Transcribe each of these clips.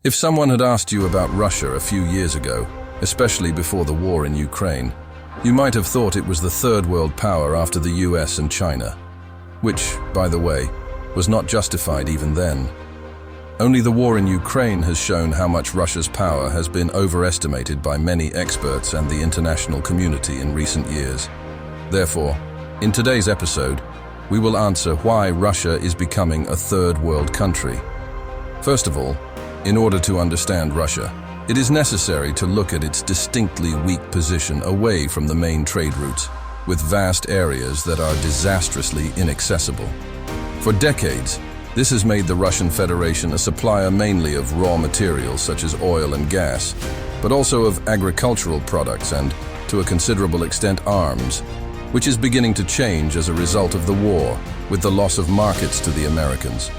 If someone had asked you about Russia a few years ago, especially before the war in Ukraine, you might have thought it was the third world power after the US and China, which, by the way, was not justified even then. Only the war in Ukraine has shown how much Russia's power has been overestimated by many experts and the international community in recent years. Therefore, in today's episode, we will answer why Russia is becoming a third world country. First of all, in order to understand Russia, it is necessary to look at its distinctly weak position away from the main trade routes, with vast areas that are disastrously inaccessible. For decades, this has made the Russian Federation a supplier mainly of raw materials such as oil and gas, but also of agricultural products and, to a considerable extent, arms, which is beginning to change as a result of the war, with the loss of markets to the Americans.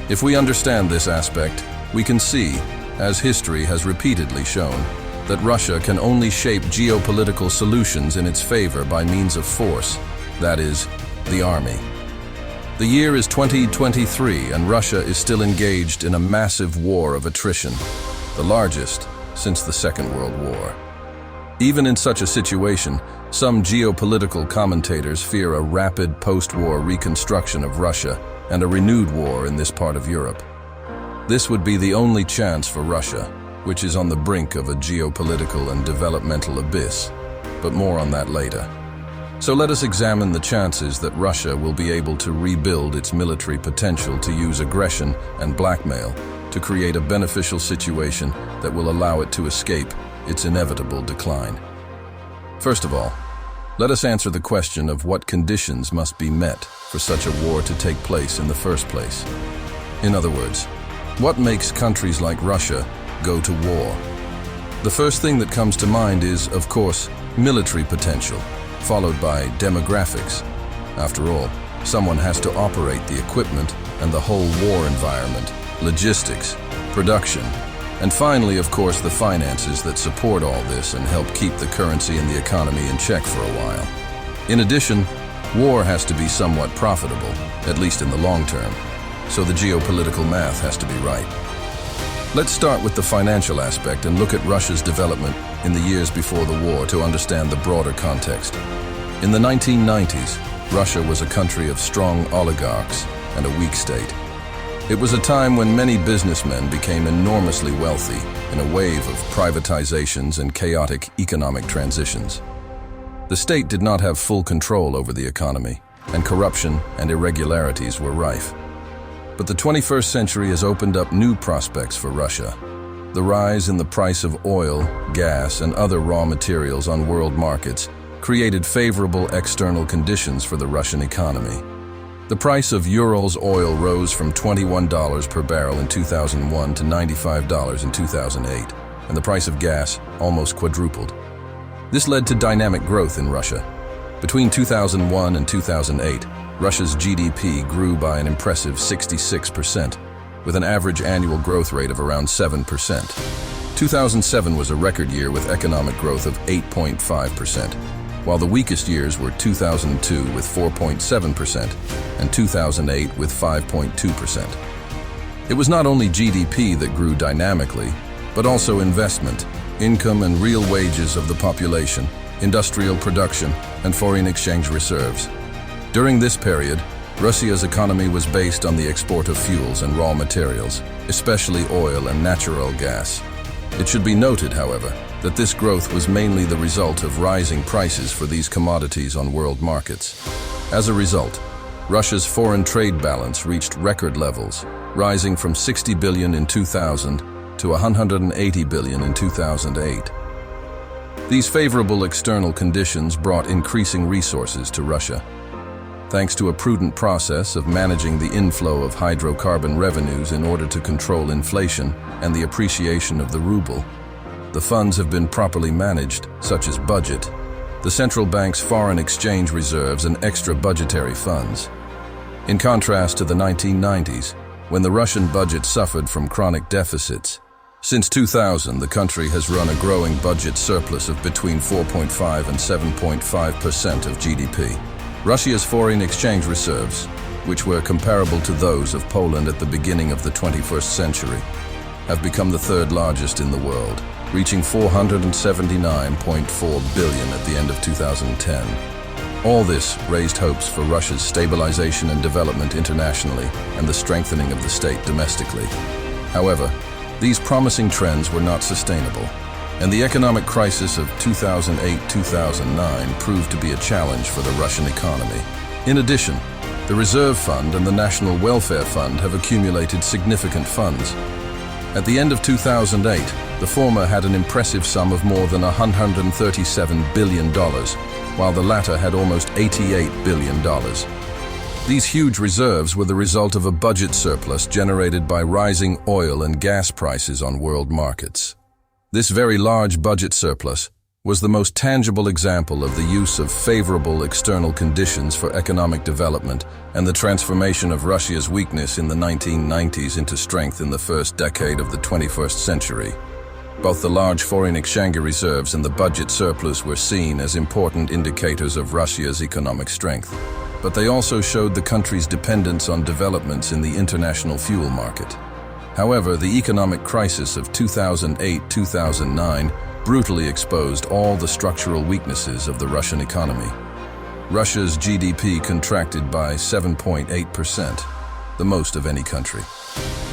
If we understand this aspect, we can see, as history has repeatedly shown, that Russia can only shape geopolitical solutions in its favor by means of force, that is, the army. The year is 2023 and Russia is still engaged in a massive war of attrition, the largest since the Second World War. Even in such a situation, some geopolitical commentators fear a rapid post-war reconstruction of Russia and a renewed war in this part of Europe. This would be the only chance for Russia, which is on the brink of a geopolitical and developmental abyss, but more on that later. So let us examine the chances that Russia will be able to rebuild its military potential to use aggression and blackmail to create a beneficial situation that will allow it to escape its inevitable decline. First of all, let us answer the question of what conditions must be met for such a war to take place in the first place. In other words, what makes countries like Russia go to war? The first thing that comes to mind is, of course, military potential, followed by demographics. After all, someone has to operate the equipment and the whole war environment, logistics, production, and finally, of course, the finances that support all this and help keep the currency and the economy in check for a while. In addition, war has to be somewhat profitable, at least in the long term, so the geopolitical math has to be right. Let's start with the financial aspect and look at Russia's development in the years before the war to understand the broader context. In the 1990s, Russia was a country of strong oligarchs and a weak state. It was a time when many businessmen became enormously wealthy in a wave of privatizations and chaotic economic transitions. The state did not have full control over the economy, and corruption and irregularities were rife. But the 21st century has opened up new prospects for Russia. The rise in the price of oil, gas, and other raw materials on world markets created favorable external conditions for the Russian economy. The price of Urals oil rose from $21 per barrel in 2001 to $95 in 2008, and the price of gas almost quadrupled. This led to dynamic growth in Russia. Between 2001 and 2008, Russia's GDP grew by an impressive 66%, with an average annual growth rate of around 7%. 2007 was a record year with economic growth of 8.5%, while the weakest years were 2002 with 4.7% and 2008 with 5.2%. It was not only GDP that grew dynamically, but also investment, income and real wages of the population, industrial production, and foreign exchange reserves. During this period, Russia's economy was based on the export of fuels and raw materials, especially oil and natural gas. It should be noted, however, that this growth was mainly the result of rising prices for these commodities on world markets. As a result, Russia's foreign trade balance reached record levels, rising from 60 billion in 2000 to 180 billion in 2008. These favorable external conditions brought increasing resources to Russia. Thanks to a prudent process of managing the inflow of hydrocarbon revenues in order to control inflation and the appreciation of the ruble, the funds have been properly managed, such as budget, the central bank's foreign exchange reserves and extra budgetary funds. In contrast to the 1990s, when the Russian budget suffered from chronic deficits, since 2000 the country has run a growing budget surplus of between 4.5 and 7.5% of GDP. Russia's foreign exchange reserves, which were comparable to those of Poland at the beginning of the 21st century, have become the third largest in the world, reaching $479.4 billion at the end of 2010. All this raised hopes for Russia's stabilization and development internationally and the strengthening of the state domestically. However, these promising trends were not sustainable, and the economic crisis of 2008-2009 proved to be a challenge for the Russian economy. In addition, the Reserve Fund and the National Welfare Fund have accumulated significant funds. At the end of 2008, the former had an impressive sum of more than $137 billion, while the latter had almost $88 billion. These huge reserves were the result of a budget surplus generated by rising oil and gas prices on world markets. This very large budget surplus was the most tangible example of the use of favorable external conditions for economic development and the transformation of Russia's weakness in the 1990s into strength in the first decade of the 21st century. Both the large foreign exchange reserves and the budget surplus were seen as important indicators of Russia's economic strength, but they also showed the country's dependence on developments in the international fuel market. However, the economic crisis of 2008-2009 brutally exposed all the structural weaknesses of the Russian economy. Russia's GDP contracted by 7.8%, the most of any country.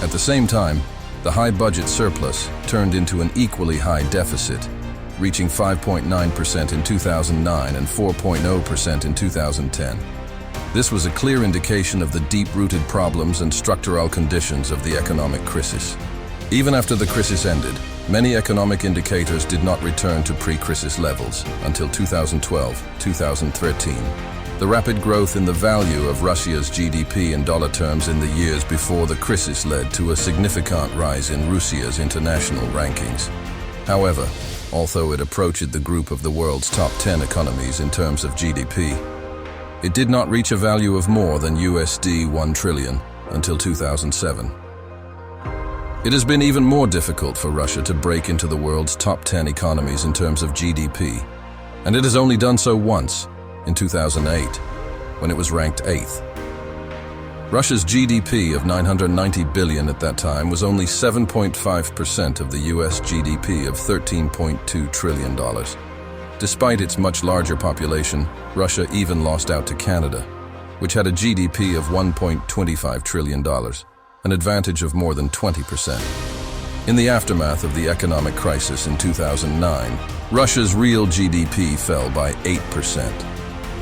At the same time, the high budget surplus turned into an equally high deficit, reaching 5.9% in 2009 and 4.0% in 2010. This was a clear indication of the deep-rooted problems and structural conditions of the economic crisis. Even after the crisis ended, many economic indicators did not return to pre-crisis levels until 2012-2013. The rapid growth in the value of Russia's GDP in dollar terms in the years before the crisis led to a significant rise in Russia's international rankings. However, although it approached the group of the world's top 10 economies in terms of GDP, it did not reach a value of more than USD 1 trillion until 2007. It has been even more difficult for Russia to break into the world's top 10 economies in terms of GDP, and it has only done so once, in 2008, when it was ranked 8th. Russia's GDP of $990 billion at that time was only 7.5% of the US GDP of $13.2 trillion. Despite its much larger population, Russia even lost out to Canada, which had a GDP of $1.25 trillion, an advantage of more than 20%. In the aftermath of the economic crisis in 2009, Russia's real GDP fell by 8%.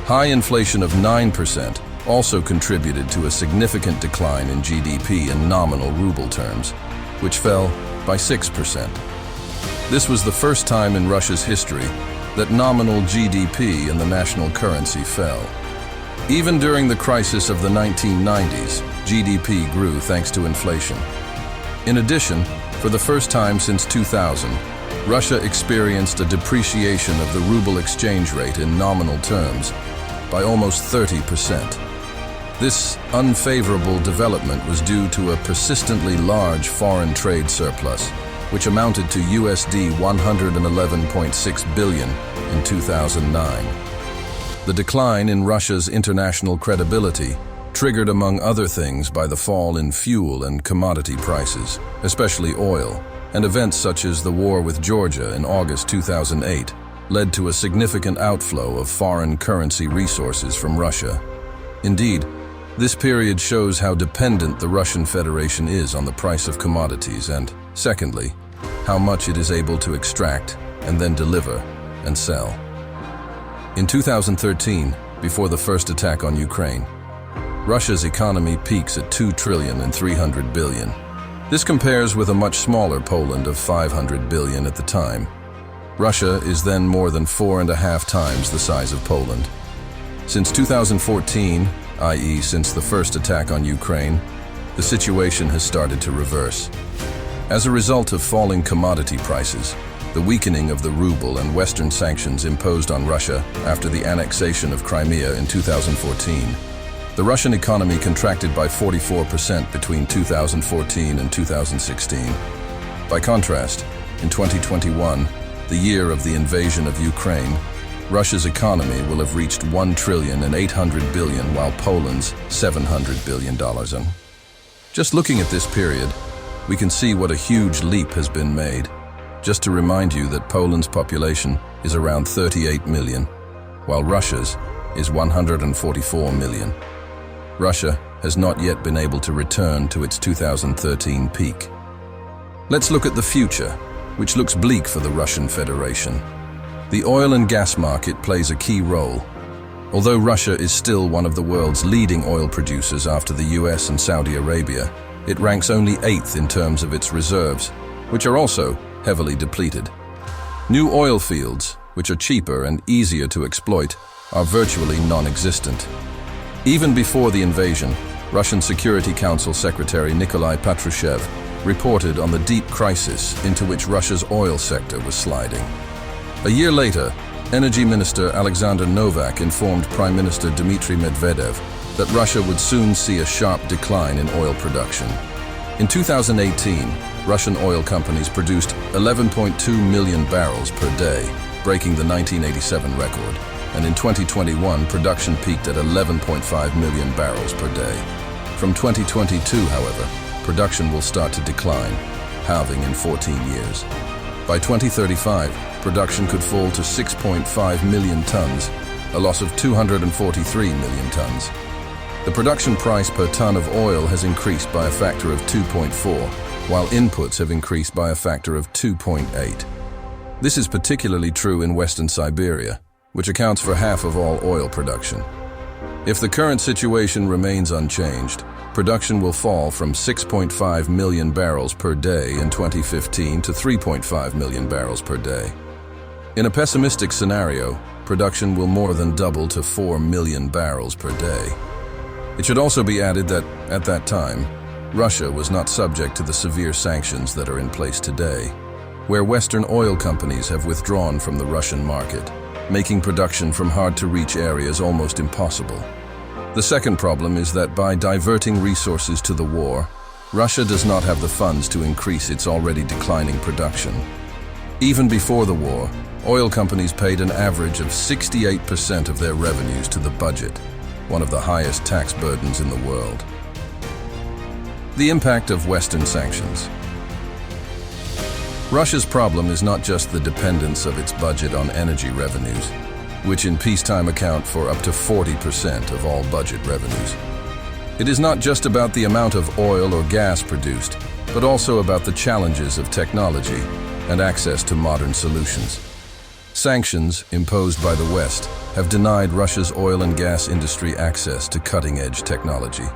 High inflation of 9% also contributed to a significant decline in GDP in nominal ruble terms, which fell by 6%. This was the first time in Russia's history that nominal GDP in the national currency fell. Even during the crisis of the 1990s, GDP grew thanks to inflation. In addition, for the first time since 2000, Russia experienced a depreciation of the ruble exchange rate in nominal terms by almost 30%. This unfavorable development was due to a persistently large foreign trade surplus, which amounted to USD 111.6 billion in 2009. The decline in Russia's international credibility, triggered among other things by the fall in fuel and commodity prices, especially oil, and events such as the war with Georgia in August 2008, led to a significant outflow of foreign currency resources from Russia. Indeed, this period shows how dependent the Russian Federation is on the price of commodities and, secondly, how much it is able to extract and then deliver and sell. In 2013, before the first attack on Ukraine, Russia's economy peaks at $2.3 trillion. This compares with a much smaller Poland of $500 billion at the time. Russia is then more than 4.5 times the size of Poland. Since 2014, i.e. since the first attack on Ukraine, the situation has started to reverse. As a result of falling commodity prices, the weakening of the ruble and Western sanctions imposed on Russia after the annexation of Crimea in 2014, the Russian economy contracted by 44% between 2014 and 2016. By contrast, in 2021, the year of the invasion of Ukraine, Russia's economy will have reached $1.8 trillion, while Poland's $700 billion. Just looking at this period, we can see what a huge leap has been made. Just to remind you that Poland's population is around 38 million, while Russia's is 144 million. Russia has not yet been able to return to its 2013 peak. Let's look at the future, which looks bleak for the Russian Federation. The oil and gas market plays a key role. Although Russia is still one of the world's leading oil producers after the US and Saudi Arabia, it ranks only 8th in terms of its reserves, which are also heavily depleted. New oil fields, which are cheaper and easier to exploit, are virtually non-existent. Even before the invasion, Russian Security Council Secretary Nikolai Patrushev reported on the deep crisis into which Russia's oil sector was sliding. A year later, Energy Minister Alexander Novak informed Prime Minister Dmitry Medvedev that Russia would soon see a sharp decline in oil production. In 2018, Russian oil companies produced 11.2 million barrels per day, breaking the 1987 record. And in 2021, production peaked at 11.5 million barrels per day. From 2022, however, production will start to decline, halving in 14 years. By 2035, production could fall to 6.5 million tons, a loss of 243 million tons. The production price per ton of oil has increased by a factor of 2.4, while inputs have increased by a factor of 2.8. This is particularly true in Western Siberia, which accounts for half of all oil production. If the current situation remains unchanged, production will fall from 6.5 million barrels per day in 2015 to 3.5 million barrels per day. In a pessimistic scenario, production will more than double to 4 million barrels per day. It should also be added that, at that time, Russia was not subject to the severe sanctions that are in place today, where Western oil companies have withdrawn from the Russian market, making production from hard-to-reach areas almost impossible. The second problem is that by diverting resources to the war, Russia does not have the funds to increase its already declining production. Even before the war, oil companies paid an average of 68% of their revenues to the budget, one of the highest tax burdens in the world. The impact of Western sanctions. Russia's problem is not just the dependence of its budget on energy revenues, which in peacetime account for up to 40% of all budget revenues. It is not just about the amount of oil or gas produced, but also about the challenges of technology and access to modern solutions. Sanctions imposed by the West have denied Russia's oil and gas industry access to cutting-edge technology.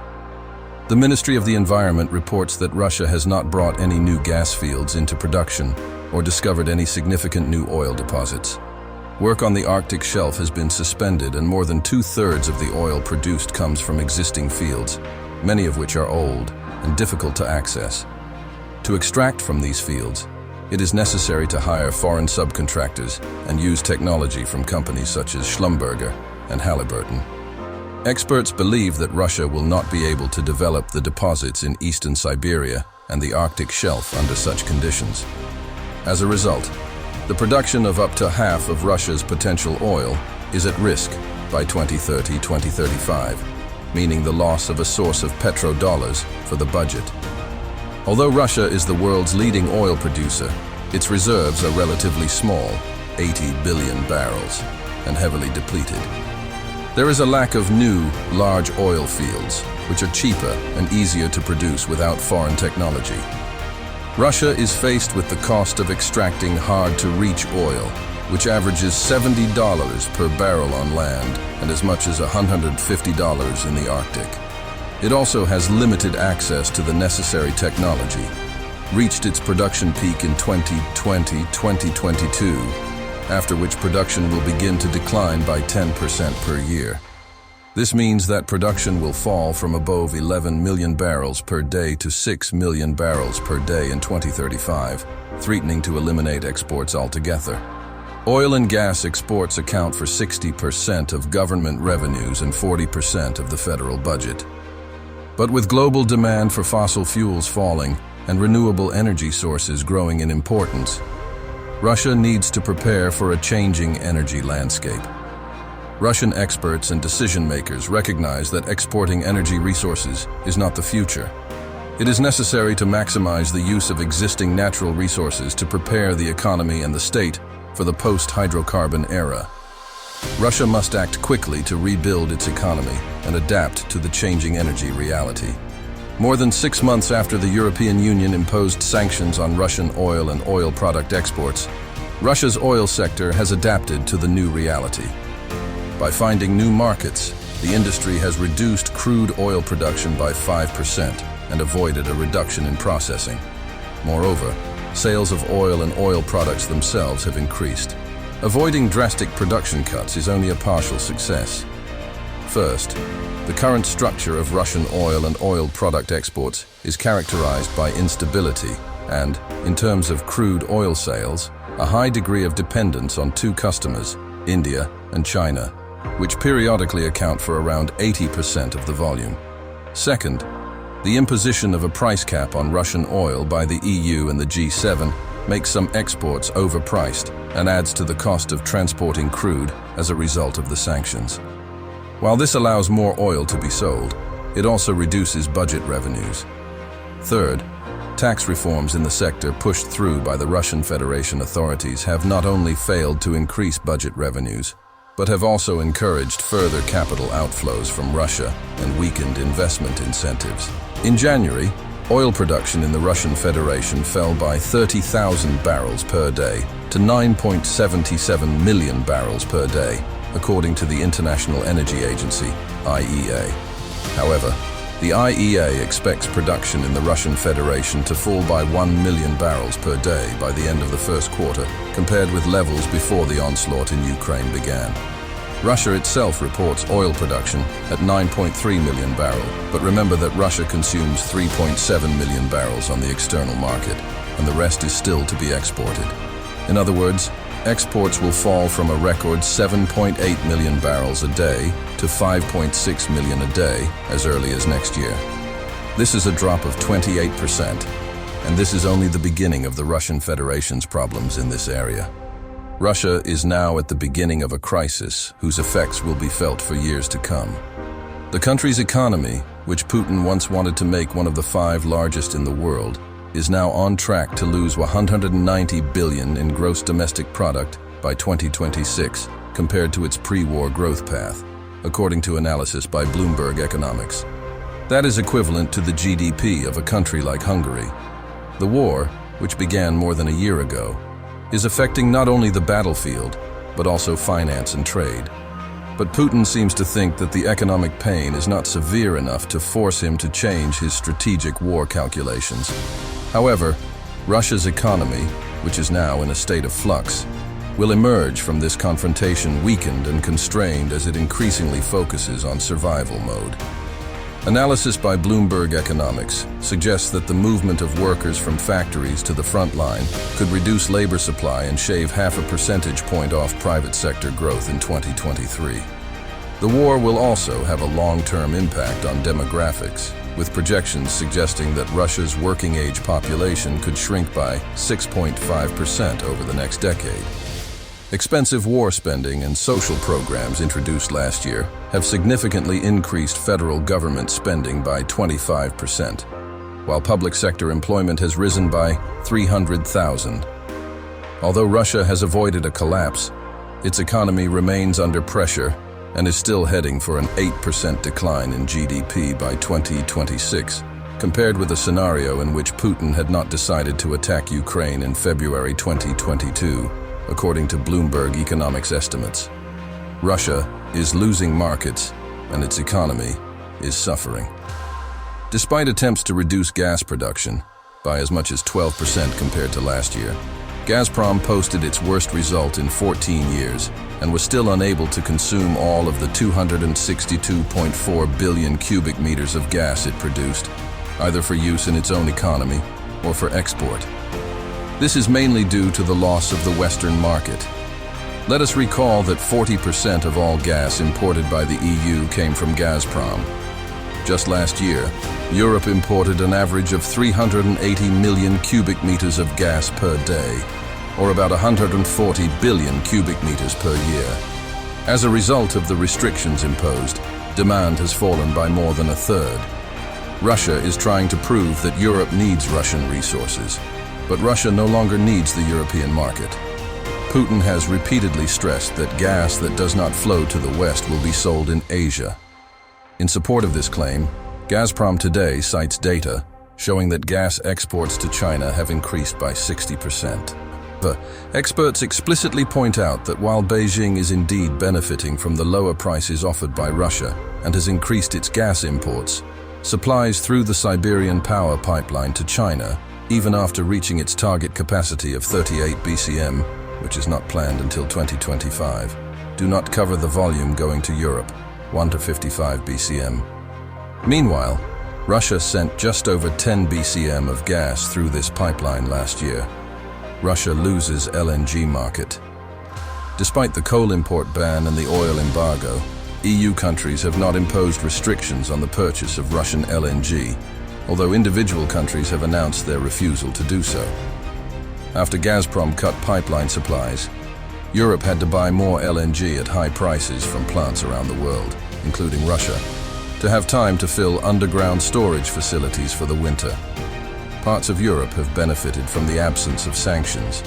The Ministry of the Environment reports that Russia has not brought any new gas fields into production or discovered any significant new oil deposits. Work on the Arctic shelf has been suspended, and more than 2/3 of the oil produced comes from existing fields, many of which are old and difficult to access. To extract from these fields, it is necessary to hire foreign subcontractors and use technology from companies such as Schlumberger and Halliburton. Experts believe that Russia will not be able to develop the deposits in eastern Siberia and the Arctic shelf under such conditions. As a result, the production of up to half of Russia's potential oil is at risk by 2030-2035, meaning the loss of a source of petrodollars for the budget. Although Russia is the world's leading oil producer, its reserves are relatively small, 80 billion barrels, and heavily depleted. There is a lack of new, large oil fields, which are cheaper and easier to produce without foreign technology. Russia is faced with the cost of extracting hard-to-reach oil, which averages $70 per barrel on land and as much as $150 in the Arctic. It also has limited access to the necessary technology, reached its production peak in 2020-2022, after which production will begin to decline by 10% per year. This means that production will fall from above 11 million barrels per day to 6 million barrels per day in 2035, threatening to eliminate exports altogether. Oil and gas exports account for 60% of government revenues and 40% of the federal budget. But with global demand for fossil fuels falling and renewable energy sources growing in importance, Russia needs to prepare for a changing energy landscape. Russian experts and decision-makers recognize that exporting energy resources is not the future. It is necessary to maximize the use of existing natural resources to prepare the economy and the state for the post-hydrocarbon era. Russia must act quickly to rebuild its economy and adapt to the changing energy reality. More than 6 months after the European Union imposed sanctions on Russian oil and oil product exports, Russia's oil sector has adapted to the new reality. By finding new markets, the industry has reduced crude oil production by 5% and avoided a reduction in processing. Moreover, sales of oil and oil products themselves have increased. Avoiding drastic production cuts is only a partial success. First, the current structure of Russian oil and oil product exports is characterized by instability and, in terms of crude oil sales, a high degree of dependence on two customers, India and China, which periodically account for around 80% of the volume. Second, the imposition of a price cap on Russian oil by the EU and the G7 makes some exports overpriced and adds to the cost of transporting crude as a result of the sanctions. While this allows more oil to be sold, it also reduces budget revenues. Third, tax reforms in the sector pushed through by the Russian Federation authorities have not only failed to increase budget revenues, but have also encouraged further capital outflows from Russia and weakened investment incentives. In January, oil production in the Russian Federation fell by 30,000 barrels per day to 9.77 million barrels per day, according to the International Energy Agency, IEA. However, the IEA expects production in the Russian Federation to fall by 1 million barrels per day by the end of the first quarter, compared with levels before the onslaught in Ukraine began. Russia itself reports oil production at 9.3 million barrels, but remember that Russia consumes 3.7 million barrels on the external market, and the rest is still to be exported. In other words, exports will fall from a record 7.8 million barrels a day to 5.6 million a day as early as next year. This is a drop of 28%, and this is only the beginning of the Russian Federation's problems in this area. Russia is now at the beginning of a crisis whose effects will be felt for years to come. The country's economy, which Putin once wanted to make one of the 5 largest in the world, is now on track to lose 190 billion in gross domestic product by 2026 compared to its pre-war growth path, according to analysis by Bloomberg Economics. That is equivalent to the GDP of a country like Hungary. The war, which began more than a year ago, is affecting not only the battlefield, but also finance and trade. But Putin seems to think that the economic pain is not severe enough to force him to change his strategic war calculations. However, Russia's economy, which is now in a state of flux, will emerge from this confrontation weakened and constrained as it increasingly focuses on survival mode. Analysis by Bloomberg Economics suggests that the movement of workers from factories to the front line could reduce labor supply and shave 0.5 percentage point off private sector growth in 2023. The war will also have a long-term impact on demographics, with projections suggesting that Russia's working-age population could shrink by 6.5% over the next decade. Expensive war spending and social programs introduced last year have significantly increased federal government spending by 25%, while public sector employment has risen by 300,000. Although Russia has avoided a collapse, its economy remains under pressure and is still heading for an 8% decline in GDP by 2026, compared with a scenario in which Putin had not decided to attack Ukraine in February 2022. According to Bloomberg Economics estimates. Russia is losing markets and its economy is suffering. Despite attempts to reduce gas production by as much as 12% compared to last year, Gazprom posted its worst result in 14 years and was still unable to consume all of the 262.4 billion cubic meters of gas it produced, either for use in its own economy or for export. This is mainly due to the loss of the Western market. Let us recall that 40% of all gas imported by the EU came from Gazprom. Just last year, Europe imported an average of 380 million cubic meters of gas per day, or about 140 billion cubic meters per year. As a result of the restrictions imposed, demand has fallen by more than a third. Russia is trying to prove that Europe needs Russian resources, but Russia no longer needs the European market. Putin has repeatedly stressed that gas that does not flow to the West will be sold in Asia. In support of this claim, Gazprom today cites data showing that gas exports to China have increased by 60%. The experts explicitly point out that while Beijing is indeed benefiting from the lower prices offered by Russia and has increased its gas imports, supplies through the Siberian power pipeline to China, even after reaching its target capacity of 38 BCM, which is not planned until 2025, do not cover the volume going to Europe, 1 to 55 BCM. Meanwhile, Russia sent just over 10 BCM of gas through this pipeline last year. Russia loses LNG market. Despite the coal import ban and the oil embargo, EU countries have not imposed restrictions on the purchase of Russian LNG, although individual countries have announced their refusal to do so. After Gazprom cut pipeline supplies, Europe had to buy more LNG at high prices from plants around the world, including Russia, to have time to fill underground storage facilities for the winter. Parts of Europe have benefited from the absence of sanctions.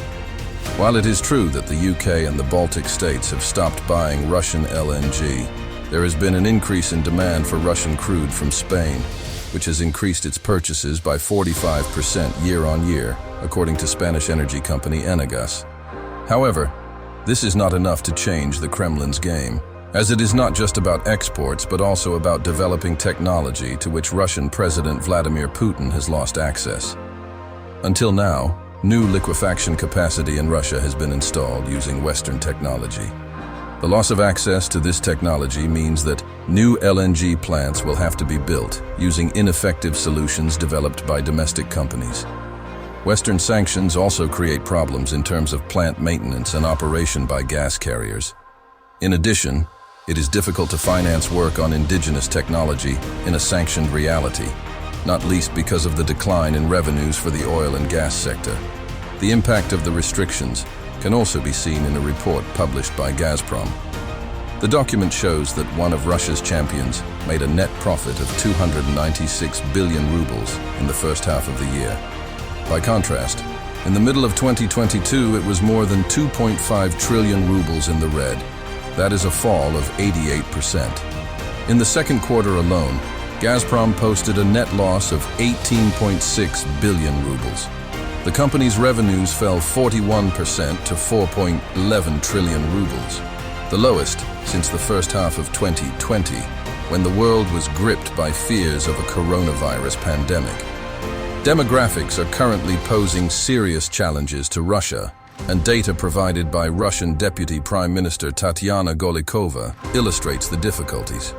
While it is true that the UK and the Baltic states have stopped buying Russian LNG, there has been an increase in demand for Russian crude from Spain, which has increased its purchases by 45% year-on-year, according to Spanish energy company Enagás. However, this is not enough to change the Kremlin's game, as it is not just about exports but also about developing technology to which Russian President Vladimir Putin has lost access. Until now, new liquefaction capacity in Russia has been installed using Western technology. The loss of access to this technology means that new LNG plants will have to be built using ineffective solutions developed by domestic companies. Western sanctions also create problems in terms of plant maintenance and operation by gas carriers. In addition, it is difficult to finance work on indigenous technology in a sanctioned reality, not least because of the decline in revenues for the oil and gas sector. The impact of the restrictions can also be seen in a report published by Gazprom. The document shows that one of Russia's champions made a net profit of 296 billion rubles in the first half of the year. By contrast, in the middle of 2022, it was more than 2.5 trillion rubles in the red. That is a fall of 88%. In the second quarter alone, Gazprom posted a net loss of 18.6 billion rubles. The company's revenues fell 41% to 4.11 trillion rubles, the lowest since the first half of 2020, when the world was gripped by fears of a coronavirus pandemic. Demographics are currently posing serious challenges to Russia, and data provided by Russian Deputy Prime Minister Tatiana Golikova illustrates the difficulties.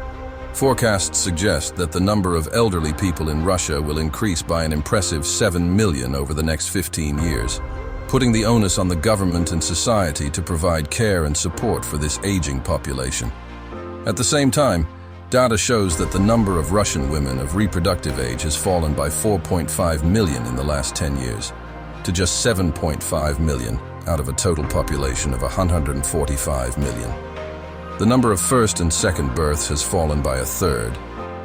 Forecasts suggest that the number of elderly people in Russia will increase by an impressive 7 million over the next 15 years, putting the onus on the government and society to provide care and support for this aging population. At the same time, data shows that the number of Russian women of reproductive age has fallen by 4.5 million in the last 10 years, to just 7.5 million out of a total population of 145 million. The number of first and second births has fallen by a third,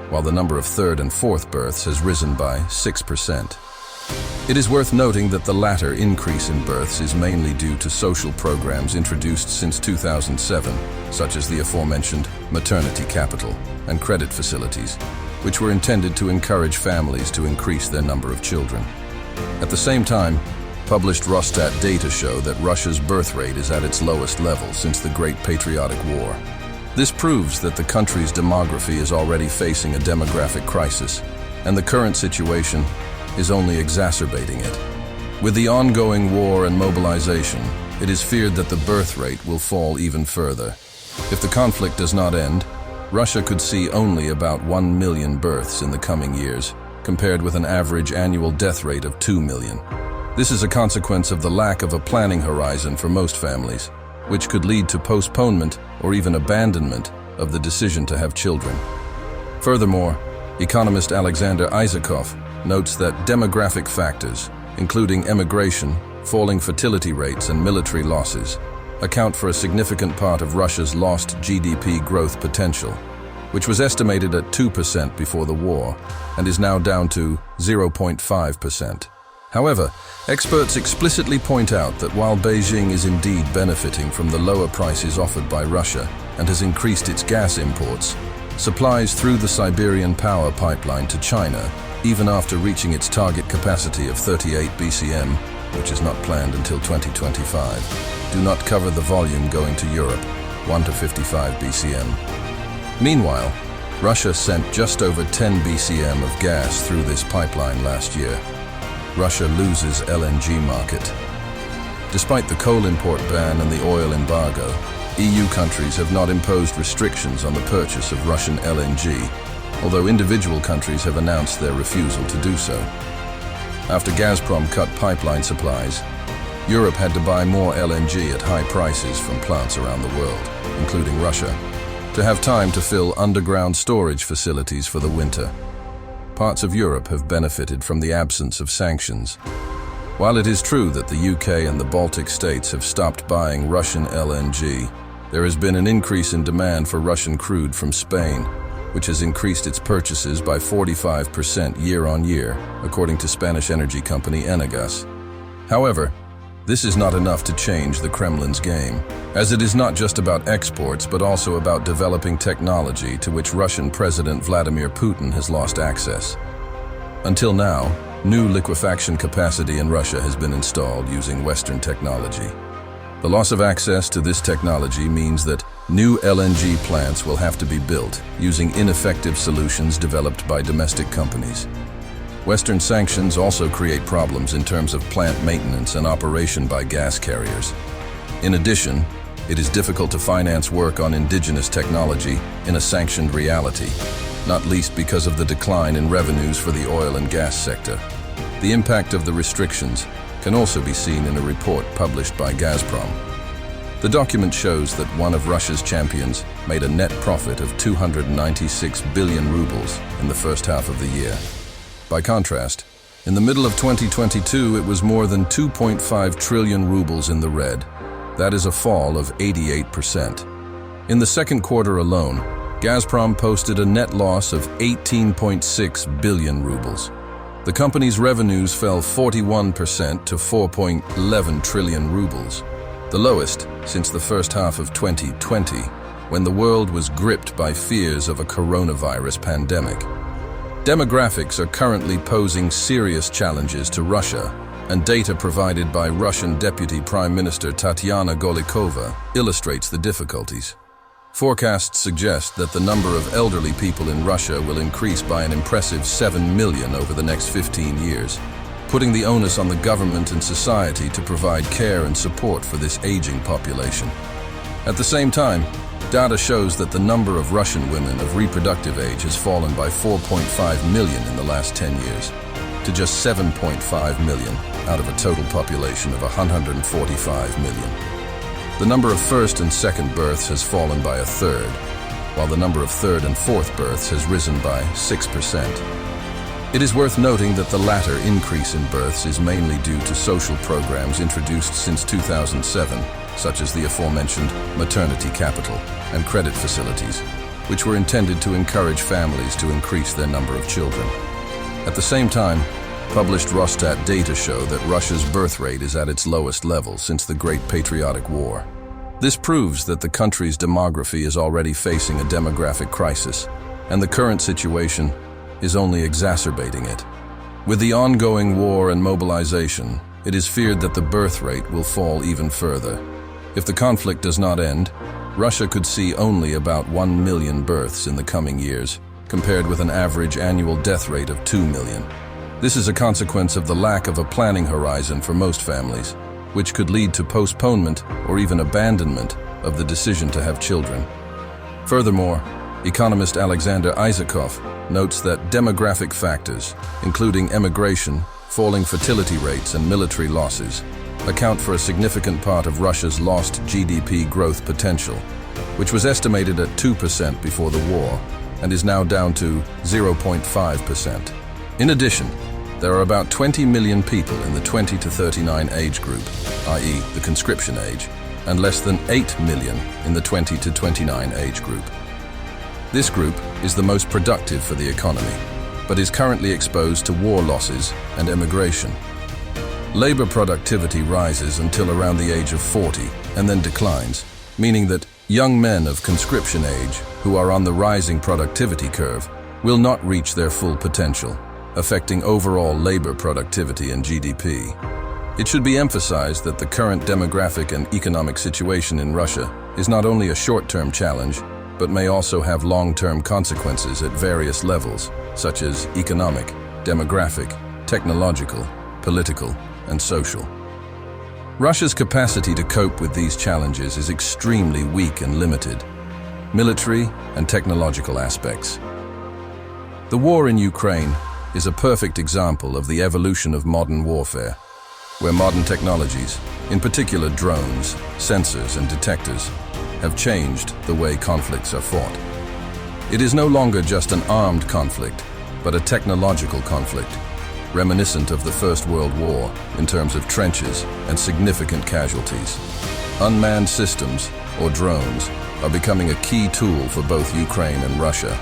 while the number of third and fourth births has risen by 6%. It is worth noting that the latter increase in births is mainly due to social programs introduced since 2007, such as the aforementioned maternity capital and credit facilities, which were intended to encourage families to increase their number of children. At the same time, published Rosstat data show that Russia's birth rate is at its lowest level since the Great Patriotic War. This proves that the country's demography is already facing a demographic crisis, and the current situation is only exacerbating it. With the ongoing war and mobilization, it is feared that the birth rate will fall even further. If the conflict does not end, Russia could see only about 1 million births in the coming years, compared with an average annual death rate of 2 million. This is a consequence of the lack of a planning horizon for most families, which could lead to postponement or even abandonment of the decision to have children. Furthermore, economist Alexander Isakov notes that demographic factors, including emigration, falling fertility rates, and military losses, account for a significant part of Russia's lost GDP growth potential, which was estimated at 2% before the war and is now down to 0.5%. However, experts explicitly point out that while Beijing is indeed benefiting from the lower prices offered by Russia and has increased its gas imports, supplies through the Siberian power pipeline to China, even after reaching its target capacity of 38 BCM, which is not planned until 2025, do not cover the volume going to Europe, 1 to 55 BCM. Meanwhile, Russia sent just over 10 BCM of gas through this pipeline last year. Russia loses LNG market. Despite the coal import ban and the oil embargo, EU countries have not imposed restrictions on the purchase of Russian LNG, although individual countries have announced their refusal to do so. After Gazprom cut pipeline supplies, Europe had to buy more LNG at high prices from plants around the world, including Russia, to have time to fill underground storage facilities for the winter. Parts of Europe have benefited from the absence of sanctions. While it is true that the UK and the Baltic states have stopped buying Russian LNG, there has been an increase in demand for Russian crude from Spain, which has increased its purchases by 45% year-on-year, according to Spanish energy company Enagás. However, this is not enough to change the Kremlin's game, as it is not just about exports but also about developing technology to which Russian President Vladimir Putin has lost access. Until now, new liquefaction capacity in Russia has been installed using Western technology. The loss of access to this technology means that new LNG plants will have to be built using ineffective solutions developed by domestic companies. Western sanctions also create problems in terms of plant maintenance and operation by gas carriers. In addition, it is difficult to finance work on indigenous technology in a sanctioned reality, not least because of the decline in revenues for the oil and gas sector. The impact of the restrictions can also be seen in a report published by Gazprom. The document shows that one of Russia's champions made a net profit of 296 billion rubles in the first half of the year. By contrast, in the middle of 2022, it was more than 2.5 trillion rubles in the red. That is a fall of 88%. In the second quarter alone, Gazprom posted a net loss of 18.6 billion rubles. The company's revenues fell 41% to 4.11 trillion rubles, the lowest since the first half of 2020, when the world was gripped by fears of a coronavirus pandemic. Demographics are currently posing serious challenges to Russia, and data provided by Russian Deputy Prime Minister Tatyana Golikova illustrates the difficulties. Forecasts suggest that the number of elderly people in Russia will increase by an impressive 7 million over the next 15 years, putting the onus on the government and society to provide care and support for this aging population. At the same time, data shows that the number of Russian women of reproductive age has fallen by 4.5 million in the last 10 years, to just 7.5 million out of a total population of 145 million. The number of first and second births has fallen by a third, while the number of third and fourth births has risen by 6%. It is worth noting that the latter increase in births is mainly due to social programs introduced since 2007, such as the aforementioned maternity capital and credit facilities, which were intended to encourage families to increase their number of children. At the same time, published Rosstat data show that Russia's birth rate is at its lowest level since the Great Patriotic War. This proves that the country's demography is already facing a demographic crisis, and the current situation is only exacerbating it. With the ongoing war and mobilization, it is feared that the birth rate will fall even further. If the conflict does not end, Russia could see only about 1 million births in the coming years, compared with an average annual death rate of 2 million. This is a consequence of the lack of a planning horizon for most families, which could lead to postponement or even abandonment of the decision to have children. Furthermore, economist Alexander Isakov notes that demographic factors, including emigration, falling fertility rates, and military losses, account for a significant part of Russia's lost GDP growth potential, which was estimated at 2% before the war and is now down to 0.5%. In addition, there are about 20 million people in the 20 to 39 age group, i.e. the conscription age, and less than 8 million in the 20 to 29 age group. This group is the most productive for the economy, but is currently exposed to war losses and emigration. Labor productivity rises until around the age of 40 and then declines, meaning that young men of conscription age who are on the rising productivity curve will not reach their full potential, affecting overall labor productivity and GDP. It should be emphasized that the current demographic and economic situation in Russia is not only a short-term challenge, but may also have long-term consequences at various levels, such as economic, demographic, technological, political, and social. Russia's capacity to cope with these challenges is extremely weak and limited. Military and technological aspects. The war in Ukraine is a perfect example of the evolution of modern warfare, where modern technologies, in particular drones, sensors, and detectors, have changed the way conflicts are fought. It is no longer just an armed conflict, but a technological conflict, reminiscent of the First World War in terms of trenches and significant casualties. Unmanned systems, or drones, are becoming a key tool for both Ukraine and Russia.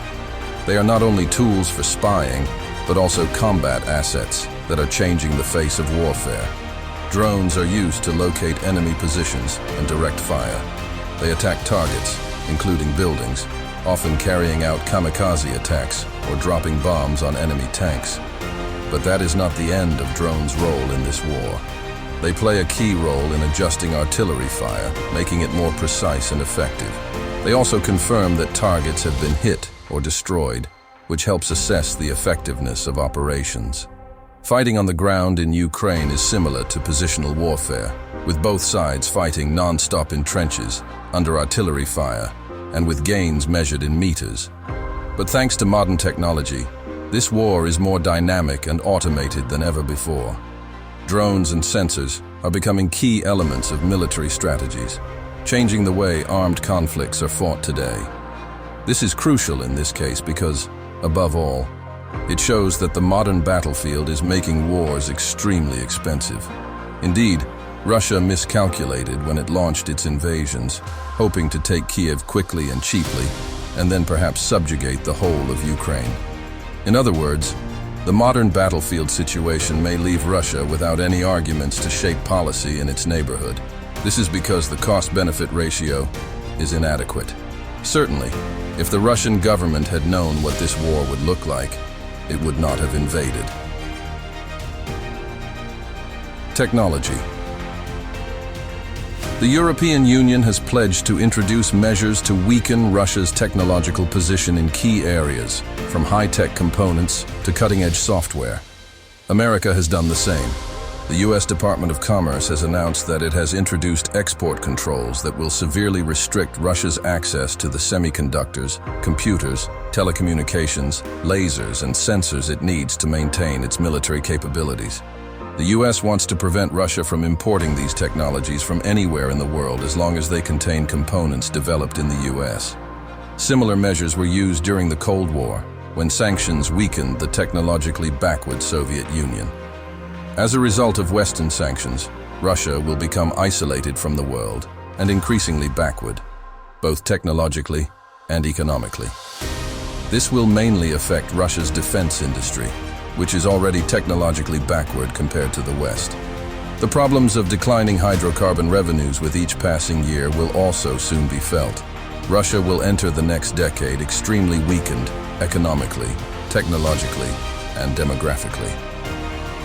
They are not only tools for spying, but also combat assets that are changing the face of warfare. Drones are used to locate enemy positions and direct fire. They attack targets, including buildings, often carrying out kamikaze attacks or dropping bombs on enemy tanks. But that is not the end of drones' role in this war. They play a key role in adjusting artillery fire, making it more precise and effective. They also confirm that targets have been hit or destroyed, which helps assess the effectiveness of operations. Fighting on the ground in Ukraine is similar to positional warfare, with both sides fighting non-stop in trenches, under artillery fire, and with gains measured in meters. But thanks to modern technology, this war is more dynamic and automated than ever before. Drones and sensors are becoming key elements of military strategies, changing the way armed conflicts are fought today. This is crucial in this case because, above all, it shows that the modern battlefield is making wars extremely expensive. Indeed, Russia miscalculated when it launched its invasions, hoping to take Kiev quickly and cheaply, and then perhaps subjugate the whole of Ukraine. In other words, the modern battlefield situation may leave Russia without any arguments to shape policy in its neighborhood. This is because the cost-benefit ratio is inadequate. Certainly, if the Russian government had known what this war would look like, it would not have invaded. Technology. The European Union has pledged to introduce measures to weaken Russia's technological position in key areas, from high-tech components to cutting-edge software. America has done the same. The U.S. Department of Commerce has announced that it has introduced export controls that will severely restrict Russia's access to the semiconductors, computers, telecommunications, lasers, and sensors it needs to maintain its military capabilities. The U.S. wants to prevent Russia from importing these technologies from anywhere in the world as long as they contain components developed in the U.S. Similar measures were used during the Cold War, when sanctions weakened the technologically backward Soviet Union. As a result of Western sanctions, Russia will become isolated from the world and increasingly backward, both technologically and economically. This will mainly affect Russia's defense industry, which is already technologically backward compared to the West. The problems of declining hydrocarbon revenues with each passing year will also soon be felt. Russia will enter the next decade extremely weakened economically, technologically, and demographically.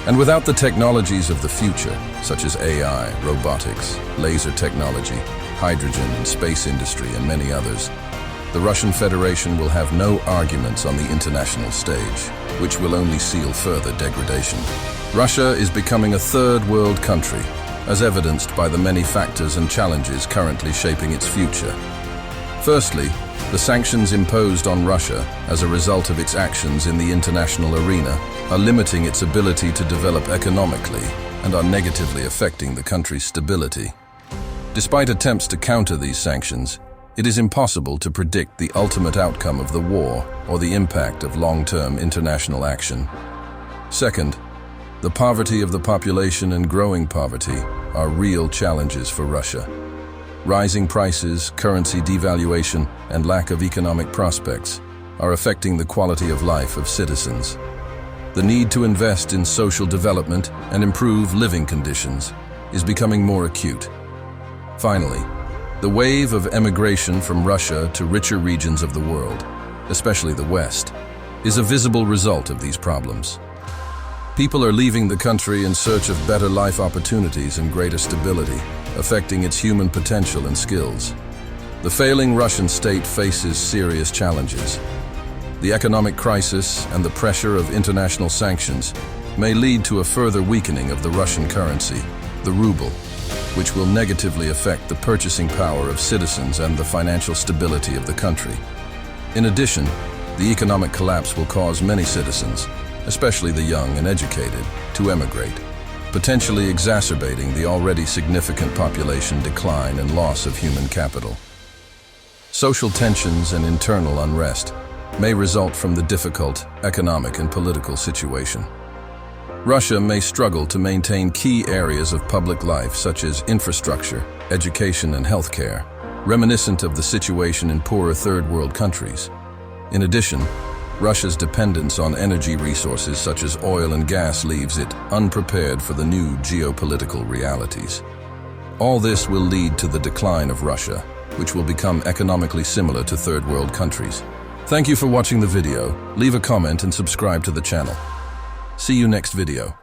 And without the technologies of the future, such as AI, robotics, laser technology, hydrogen and space industry, and many others, the Russian Federation will have no arguments on the international stage, which will only seal further degradation. Russia is becoming a third world country, as evidenced by the many factors and challenges currently shaping its future. Firstly, the sanctions imposed on Russia as a result of its actions in the international arena are limiting its ability to develop economically and are negatively affecting the country's stability. Despite attempts to counter these sanctions, it is impossible to predict the ultimate outcome of the war or the impact of long-term international action. Second, the poverty of the population and growing poverty are real challenges for Russia. Rising prices, currency devaluation, and lack of economic prospects are affecting the quality of life of citizens. The need to invest in social development and improve living conditions is becoming more acute. Finally, the wave of emigration from Russia to richer regions of the world, especially the West, is a visible result of these problems. People are leaving the country in search of better life opportunities and greater stability, affecting its human potential and skills. The failing Russian state faces serious challenges. The economic crisis and the pressure of international sanctions may lead to a further weakening of the Russian currency, the ruble, which will negatively affect the purchasing power of citizens and the financial stability of the country. In addition, the economic collapse will cause many citizens, especially the young and educated, to emigrate, potentially exacerbating the already significant population decline and loss of human capital. Social tensions and internal unrest may result from the difficult economic and political situation. Russia may struggle to maintain key areas of public life such as infrastructure, education, and healthcare, reminiscent of the situation in poorer third-world countries. In addition, Russia's dependence on energy resources such as oil and gas leaves it unprepared for the new geopolitical realities. All this will lead to the decline of Russia, which will become economically similar to third-world countries. Thank you for watching the video. Leave a comment and subscribe to the channel. See you next video.